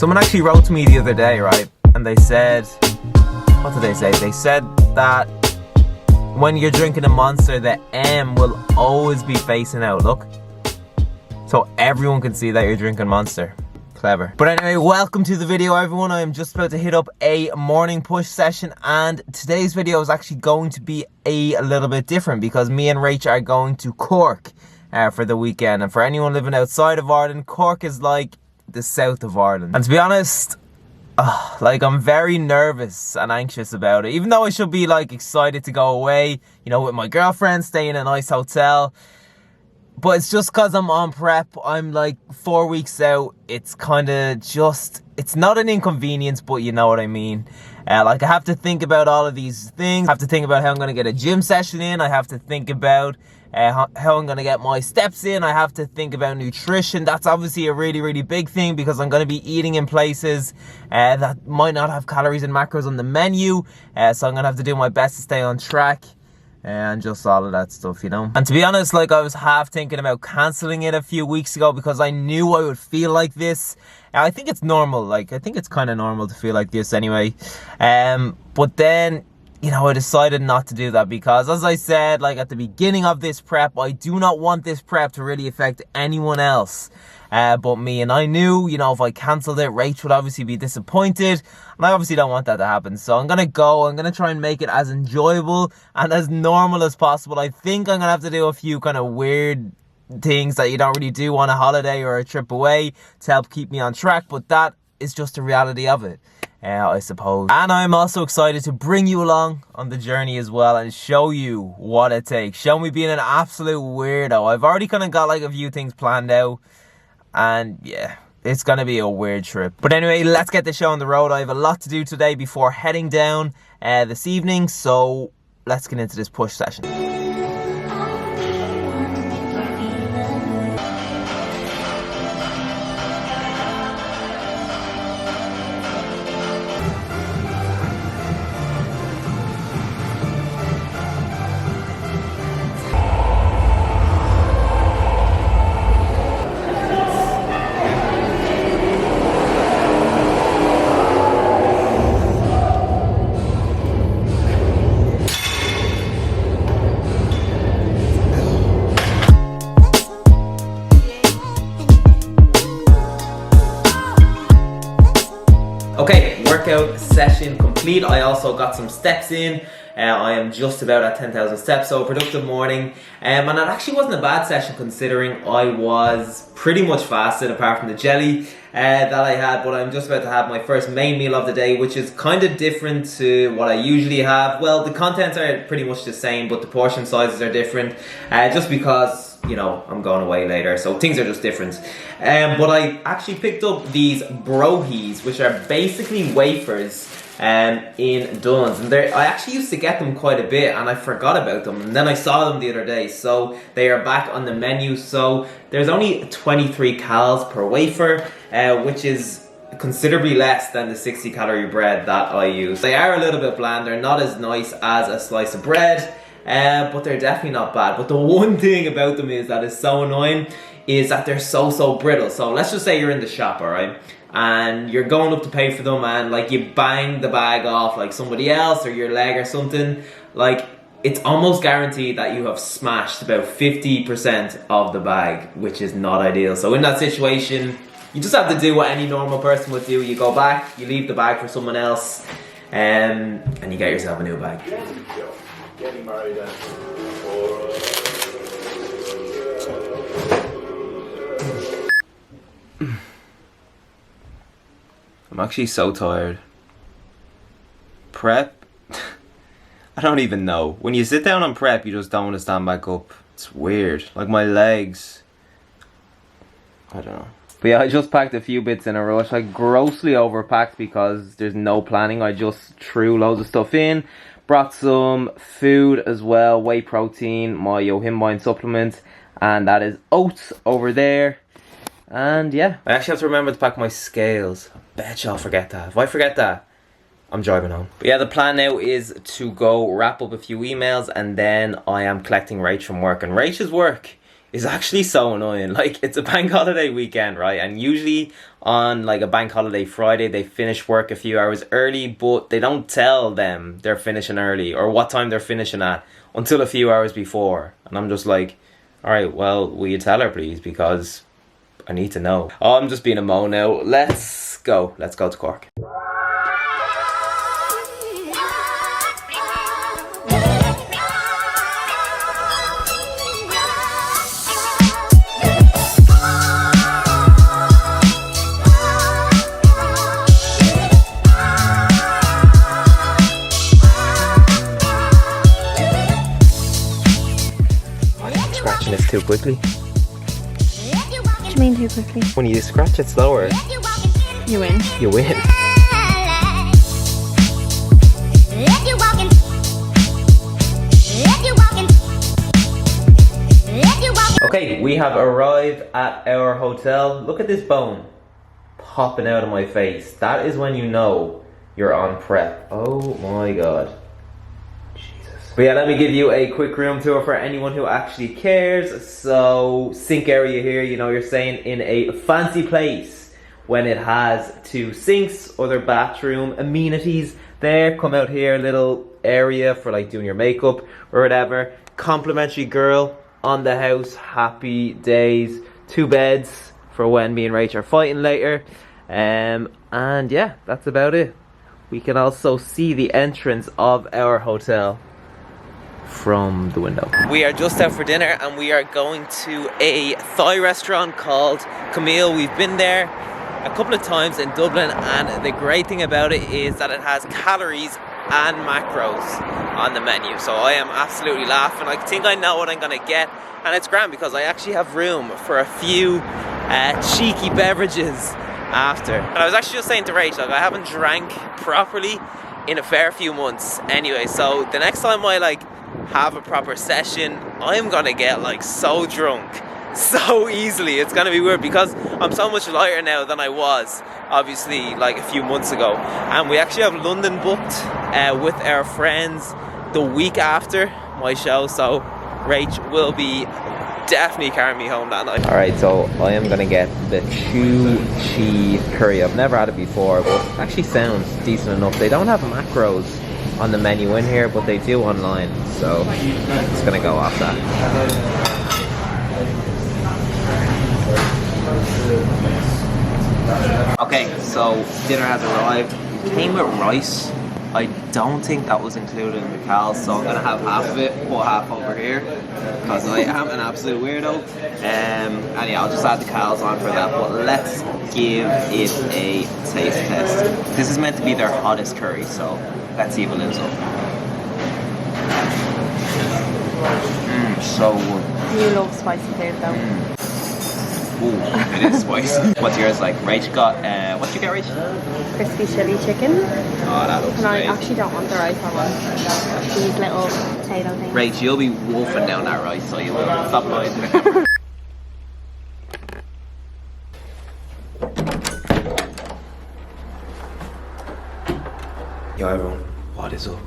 Someone actually wrote to me the other day, right? And they said, what did they say? They said that when you're drinking a Monster, the M will always be facing out. Look. So everyone can see that you're drinking Monster. Clever. But anyway, welcome to the video, everyone. I am just about to hit up a morning push session, and today's video is actually going to be a little bit different because me and Rach are going to Cork for the weekend. And for anyone living outside of Ireland, Cork is like the south of Ireland. And to be honest, I'm very nervous and anxious about it. Even though I should be like excited to go away, you know, with my girlfriend, stay in a nice hotel. But it's just because I'm on prep. I'm like 4 weeks out. It's kind of just, it's not an inconvenience, but you know what I mean. Like I have to think about all of these things. I have to think about how I'm going to get a gym session in. I have to think about how I'm going to get my steps in. I have to think about nutrition. That's obviously a really, really big thing because I'm going to be eating in places that might not have calories and macros on the menu. So I'm going to have to do my best to stay on track. And just all of that stuff, you know. And to be honest, like I was half thinking about cancelling it a few weeks ago because I knew I would feel like this. I think it's normal. Like I think it's kind of normal to feel like this anyway. But then, you know, I decided not to do that because, as I said, like at the beginning of this prep, I do not want this prep to really affect anyone else but me. And I knew, you know, if I cancelled it, Rach would obviously be disappointed. And I obviously don't want that to happen. So I'm going to go. I'm going to try and make it as enjoyable and as normal as possible. I think I'm going to have to do a few kind of weird things that you don't really do on a holiday or a trip away to help keep me on track. But that is just the reality of it. I suppose. And I'm also excited to bring you along on the journey as well and show you what it takes. Show me being an absolute weirdo. I've already kind of got like a few things planned out. And yeah, it's going to be a weird trip. But anyway, let's get the show on the road. I have a lot to do today before heading down this evening. So let's get into this push session. Okay, workout session complete. I also got some steps in. I am just about at 10,000 steps, so a productive morning. And it actually wasn't a bad session considering I was pretty much fasted apart from the jelly that I had. But I'm just about to have my first main meal of the day, which is kind of different to what I usually have. Well, the contents are pretty much the same, but the portion sizes are different. Just because, you know, I'm going away later, so things are just different. But I actually picked up these brohies, which are basically wafers in Dunn's, and I actually used to get them quite a bit and I forgot about them, and then I saw them the other day, so they are back on the menu. So there's only 23 calories per wafer, which is considerably less than the 60 calorie bread that I use. They are a little bit bland, they're not as nice as a slice of bread, but they're definitely not bad. But the one thing about them is that is so annoying is that they're so brittle. So let's just say you're in the shop, alright, and you're going up to pay for them and like you bang the bag off like somebody else or your leg or something, like it's almost guaranteed that you have smashed about 50% of the bag, which is not ideal. So in that situation, you just have to do what any normal person would do. You go back, you leave the bag for someone else, and you get yourself a new bag. Getting married I'm actually so tired. Prep? I don't even know. When you sit down on prep, you just don't want to stand back up. It's weird. Like my legs. I don't know. But yeah, I just packed a few bits in a rush. I grossly overpacked because there's no planning. I just threw loads of stuff in. Brought some food as well. Whey protein, my Yohimbine supplement. And that is oats over there. And yeah, I actually have to remember to pack my scales. I bet you I'll forget that. If I forget that, I'm driving home. But yeah, the plan now is to go wrap up a few emails and then I am collecting Rach from work. And Rach's work is actually so annoying. Like, it's a bank holiday weekend, right? And usually on like a bank holiday Friday, they finish work a few hours early, but they don't tell them they're finishing early or what time they're finishing at until a few hours before. And I'm just like, all right, well, will you tell her, please? Because I need to know. Oh, I'm just being a mo now. Let's go to Cork. Scratching this too quickly. What do you mean too quickly? When you scratch it slower, You win. you win. Okay, we have arrived at our hotel. Look at this bone popping out of my face. That is when you know you're on prep. Oh my god. Jesus. But yeah, let me give you a quick room tour for anyone who actually cares. So, sink area here, you know, you're staying in a fancy place when it has 2 sinks, other bathroom amenities there. Come out here, little area for like doing your makeup or whatever. Complimentary girl on the house, happy days. 2 beds for when me and Rach are fighting later. And yeah, that's about it. We can also see the entrance of our hotel from the window. We are just out for dinner and we are going to a Thai restaurant called Camille. We've been there a couple of times in Dublin, and the great thing about it is that it has calories and macros on the menu. So I am absolutely laughing. I think I know what I'm gonna get, and it's grand because I actually have room for a few cheeky beverages after. And I was actually just saying to Rach, like, I haven't drank properly in a fair few months anyway, so the next time I like have a proper session, I'm gonna get like so drunk so easily. It's gonna be weird because I'm so much lighter now than I was obviously like a few months ago. And we actually have London booked with our friends the week after my show, so Rach will be definitely carrying me home that night. Alright, so I am gonna get the Chu Chi curry. I've never had it before, but it actually sounds decent enough. They don't have macros on the menu in here, but they do online, so it's gonna go off that. Okay, so dinner has arrived. It came with rice. I don't think that was included in the cals, so I'm gonna have half of it, put half over here, because I am an absolute weirdo. And yeah, I'll just add the cals on for that, but let's give it a taste test. This is meant to be their hottest curry, so let's see if it lives up. So good. You love spicy food though. Ooh, it is spicy. What's yours like? Rach got, what did you get, Rach? Crispy chili chicken. Oh, that looks And I great. actually don't want the rice, I want these little potato things. Rach, you'll be wolfing down that rice, so you will. Stop lying to the camera. Yo everyone, what is up?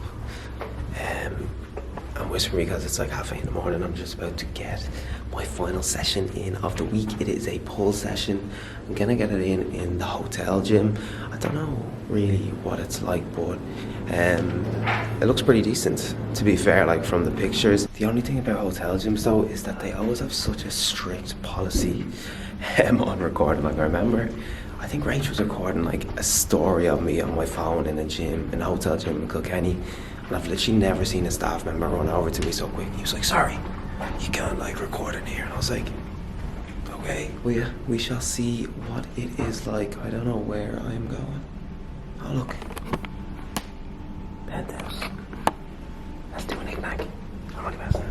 I'm whispering because it's like 8:30 in the morning. I'm just about to get my final session in of the week. It is a pull session. I'm gonna get it in the hotel gym. I don't know really what it's like, but it looks pretty decent, to be fair, like from the pictures. The only thing about hotel gyms though is that they always have such a strict policy on recording. Like I remember, I think Rach was recording like a story of me on my phone in a gym, in a hotel gym in Kilkenny. And I've literally never seen a staff member run over to me so quick. He was like, sorry, you can't like record in here. And I was like, okay, we shall see what it is like. I don't know where I'm going. Oh look, penthouse. Let's do a knick-knack. I'm only messing.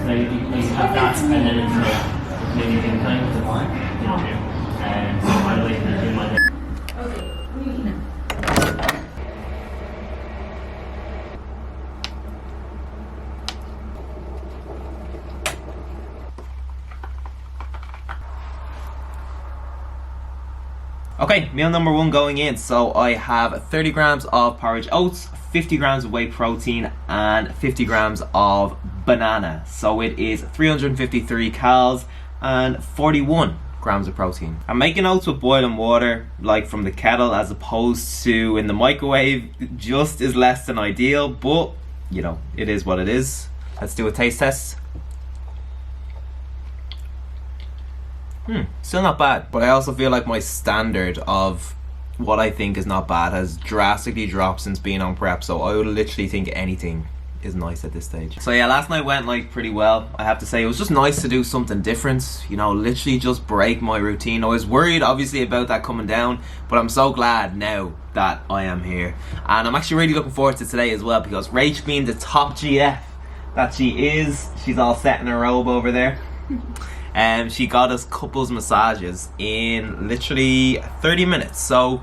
So you have that, and then it's maybe in time to one, and so I like to do my. Okay, meal number 1 going in. So I have 30 grams of porridge oats, 50 grams of whey protein, and 50 grams of banana. So it is 353 calories and 41 grams of protein. I'm making oats with boiling water, like from the kettle, as opposed to in the microwave. Just is less than ideal, but you know, it is what it is. Let's do a taste test. Still not bad, but I also feel like my standard of what I think is not bad has drastically dropped since being on prep, so I would literally think anything is nice at this stage. So yeah, last night went like pretty well, I have to say. It was just nice to do something different, you know, literally just break my routine. I was worried obviously about that coming down, but I'm so glad now that I am here. And I'm actually really looking forward to today as well, because Rach, being the top GF that she is, she's all set in her robe over there. She got us couples massages in literally 30 minutes. So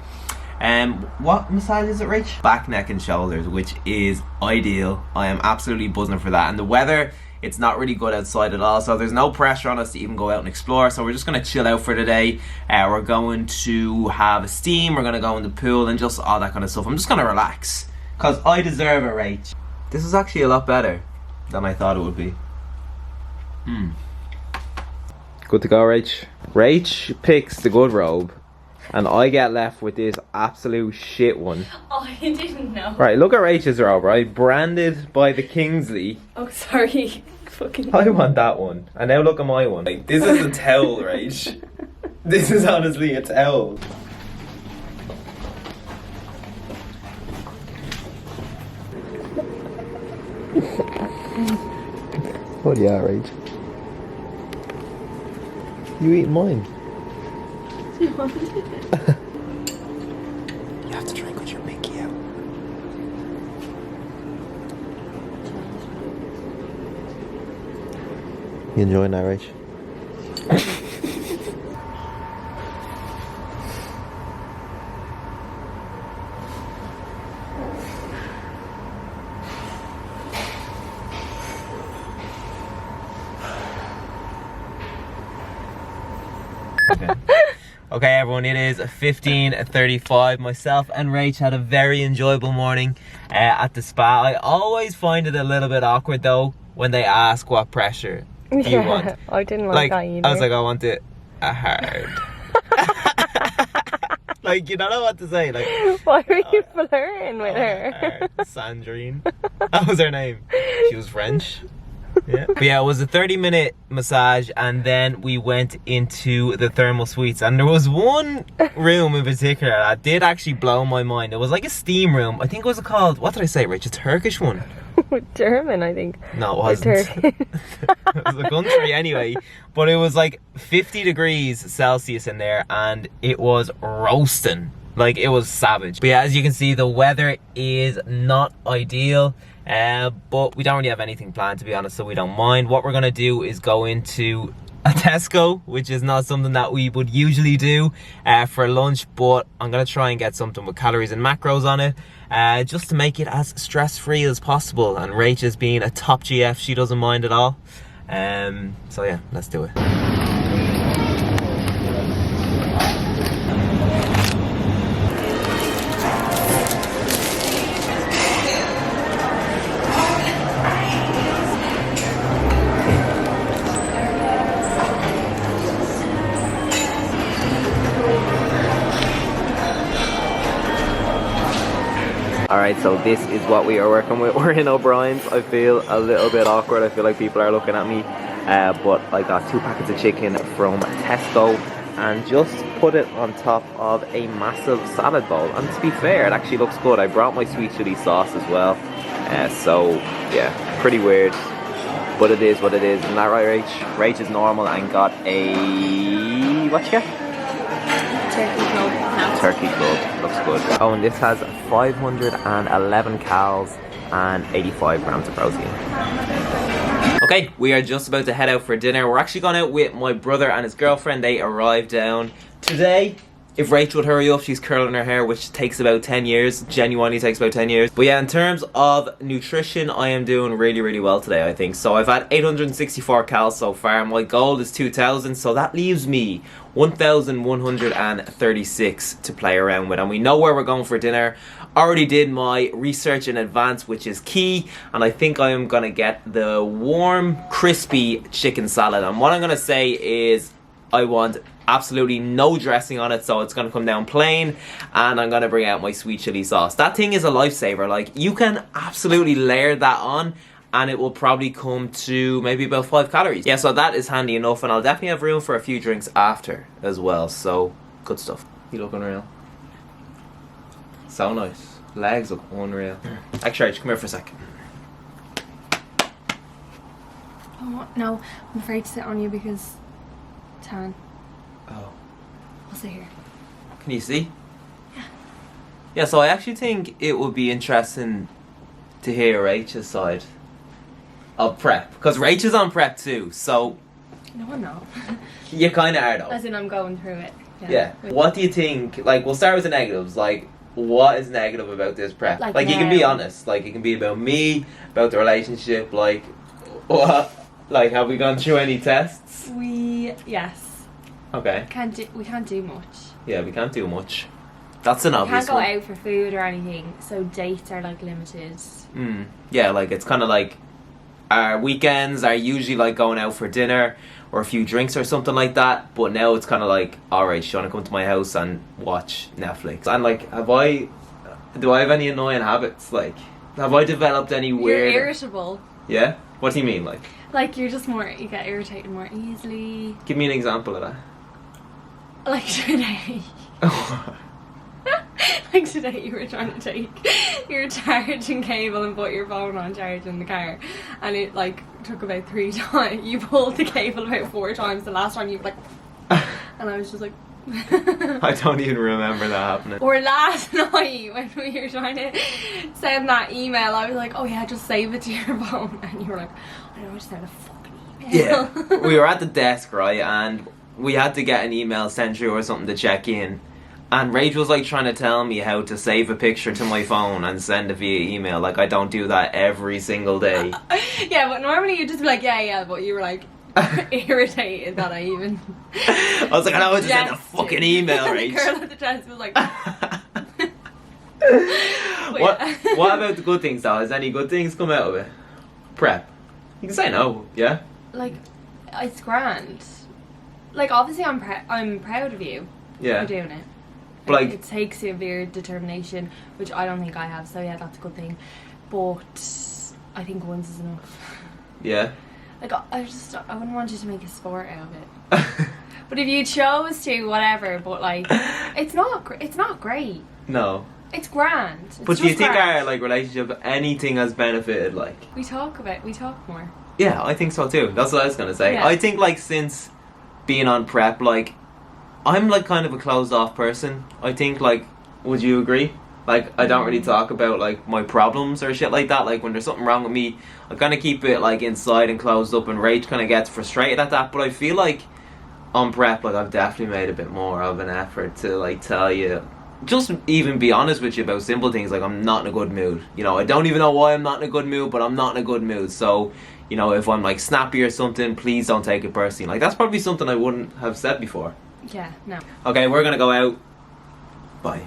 what massage is it, Rach? Back, neck and shoulders, which is ideal. I am absolutely buzzing for that. And the weather, it's not really good outside at all, so there's no pressure on us to even go out and explore. So we're just going to chill out for today. We're going to have a steam, we're going to go in the pool and just all that kind of stuff. I'm just going to relax, because I deserve it, Rach. This is actually a lot better than I thought it would be. Good to go, Rach. Rach picks the good robe, and I get left with this absolute shit one. Oh, I didn't know. Right, look at Rach's robe, right? Branded by the Kingsley. Oh, sorry. Fucking. I want that one. And now look at my one. Like, this is a towel, Rach. This is honestly a towel. What yeah, Rach? You eat mine. You have to drink with your pinky out. You enjoying that, Rach? Okay everyone, it is 15:35. Myself and Rach had a very enjoyable morning at the spa. I always find it a little bit awkward though when they ask what pressure do you want. I didn't like that either. I was like, I want it hard. Like, you don't know what to say. Like, why were you flirting with her? Sandrine. That was her name. She was French. Yeah. But yeah, it was a 30-minute massage, and then we went into the thermal suites, and there was one room in particular that did actually blow my mind. It was like a steam room. I think it was called, what did I say, Rich? A Turkish one? German, I think. No, it wasn't. It was a country anyway. But it was like 50 degrees Celsius in there, and it was roasting. Like, it was savage. But yeah, as you can see, the weather is not ideal. But we don't really have anything planned, to be honest, so we don't mind. What we're gonna do is go into a Tesco, which is not something that we would usually do for lunch, but I'm gonna try and get something with calories and macros on it, just to make it as stress-free as possible. And Rachel's being a top GF, she doesn't mind at all. So yeah, let's do it. Alright, so this is what we are working with. We're in O'Brien's. I feel a little bit awkward. I feel like people are looking at me. But I got 2 packets of chicken from Tesco and just put it on top of a massive salad bowl. And to be fair, it actually looks good. I brought my sweet chili sauce as well. So yeah, pretty weird. But it is what it is. Isn't that right, Rach? Rach is normal and got a... what you get? Turkey club. No. Turkey club, looks good. Oh, and this has 511 calories and 85 grams of protein. Okay, we are just about to head out for dinner. We're actually going out with my brother and his girlfriend. They arrived down today. If Rachel would hurry up, she's curling her hair, which takes about 10 years. Genuinely takes about 10 years. But yeah, in terms of nutrition, I am doing really, really well today, I think. So I've had 864 calories so far. My goal is 2,000, so that leaves me 1,136 to play around with. And we know where we're going for dinner. Already did my research in advance, which is key. And I think I am going to get the warm, crispy chicken salad. And what I'm going to say is I want absolutely no dressing on it, so it's gonna come down plain, and I'm gonna bring out my sweet chili sauce. That thing is a lifesaver. Like, you can absolutely layer that on and it will probably come to maybe about 5 calories. Yeah, so that is handy enough, and I'll definitely have room for a few drinks after as well, so good stuff. You look unreal. So nice. Legs look unreal. Actually, come here for a sec. Oh no, I'm afraid to sit on you because tan. Oh. I'll sit here. Can you see? Yeah. Yeah, so I actually think it would be interesting to hear Rachel's side of prep. Because Rachel's on prep too, so... No, I'm not. You kind of are though. As in, I'm going through it. Yeah. What do you think, like, we'll start with the negatives. Like, what is negative about this prep? Like you can be honest. Like, it can be about me, about the relationship, like, what? Like, have we gone through any tests? Yes. Okay. We can't do much. Yeah, we can't do much. That's an We obvious can't go one. out for food or anything, so dates are like limited. Yeah, like, it's kind of like our weekends are usually like going out for dinner or a few drinks or something like that, but now it's kind of like, alright, you want to come to my house and watch Netflix? And like, do I have any annoying habits? Like, have I developed any weird... You're irritable. Yeah? What do you mean, like? Like, you get irritated more easily. Give me an example of that. Like today. Like today, you were trying to take your charging cable and put your phone on charge in the car, and it like took about 3 times. You pulled the cable about 4 times. The last time you were like, and I was just like. I don't even remember that happening. Or last night when we were trying to send that email, I was like, oh yeah, just save it to your phone, and you were like, I don't want to send a fucking email. Yeah. We were at the desk, right, and we had to get an email sent through or something to check in. And Rach was like trying to tell me how to save a picture to my phone and send it via email. Like, I don't do that every single day. Yeah, but normally you'd just be like, yeah, but you were like irritated that I even... I was like, I don't want to send a fucking email, Rach. The girl at the desk was like... What about the good things though? Has any good things come out of it? Prep. You can say no, yeah? Like, it's grand. Like, obviously I'm proud of you Yeah. for doing it. But like, it takes severe determination, which I don't think I have, so yeah, that's a good thing. But I think once is enough. yeah. Like, I wouldn't want you to make a sport out of it. But if you chose to, whatever, but like, it's not great. No. It's grand. It's But do you just think grand. our like relationship, anything has benefited, like? We talk more. Yeah, I think so too. That's what I was gonna say. Yeah. I think like since being on prep, like, I'm like kind of a closed off person. I think, like, would you agree? Like, I don't really talk about like my problems or shit like that. Like, when there's something wrong with me, I kind of keep it like inside and closed up, and Rach kind of gets frustrated at that. But I feel like on prep, like, I've definitely made a bit more of an effort to like tell you, just even be honest with you about simple things. Like, I'm not in a good mood. You know, I don't even know why I'm not in a good mood, but I'm not in a good mood. So, you know, if I'm like snappy or something, please don't take it personally. Like, that's probably something I wouldn't have said before. Yeah, no. Okay, we're gonna go out. Bye.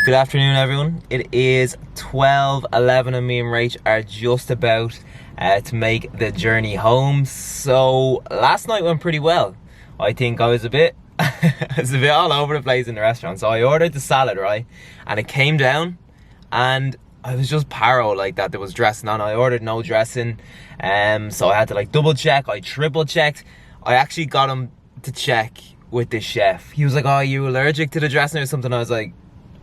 Good afternoon, everyone. It is 12:11 and me and Rach are just about to make the journey home. So last night went pretty well. I think I was a bit all over the place in the restaurant. So I ordered the salad, right? And it came down and I was just paro like that. There was dressing on. I ordered no dressing. So I had to like double check. I triple checked. I actually got him to check with the chef. He was like, "Oh, are you allergic to the dressing or something?" I was like,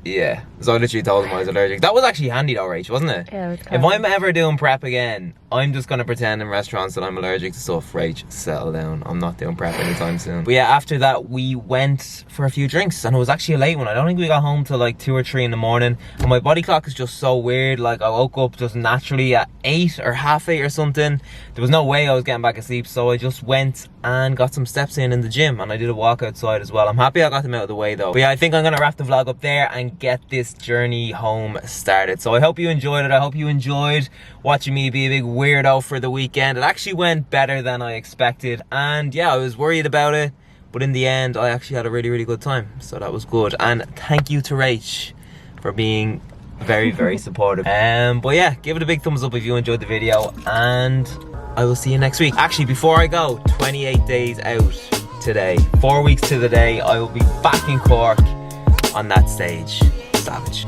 "Yeah." So I literally told him I was allergic. That was actually handy though, Rach, wasn't it? Yeah, it was If I'm ever doing prep again, I'm just gonna pretend in restaurants that I'm allergic to stuff. Rach, settle down. I'm not doing prep anytime soon. But yeah, after that we went for a few drinks, and it was actually a late one. I don't think we got home till like 2 or 3 in the morning, and my body clock is just so weird. Like I woke up just naturally at 8 or half 8 or something. There was no way I was getting back asleep, so I just went and got some steps in the gym, and I did a walk outside as well. I'm happy I got them out of the way though. But yeah, I think I'm gonna wrap the vlog up there and get this journey home started. So I hope you enjoyed it. I hope you enjoyed watching me be a big weirdo for the weekend. It actually went better than I expected, and yeah, I was worried about it, but in the end I actually had a really good time, so that was good. And thank you to Rach for being very supportive. But yeah, give it a big thumbs up if you enjoyed the video, and I will see you next week. Actually, before I go, 28 days out today, 4 weeks to the day, I will be back in Cork on that stage. Savage.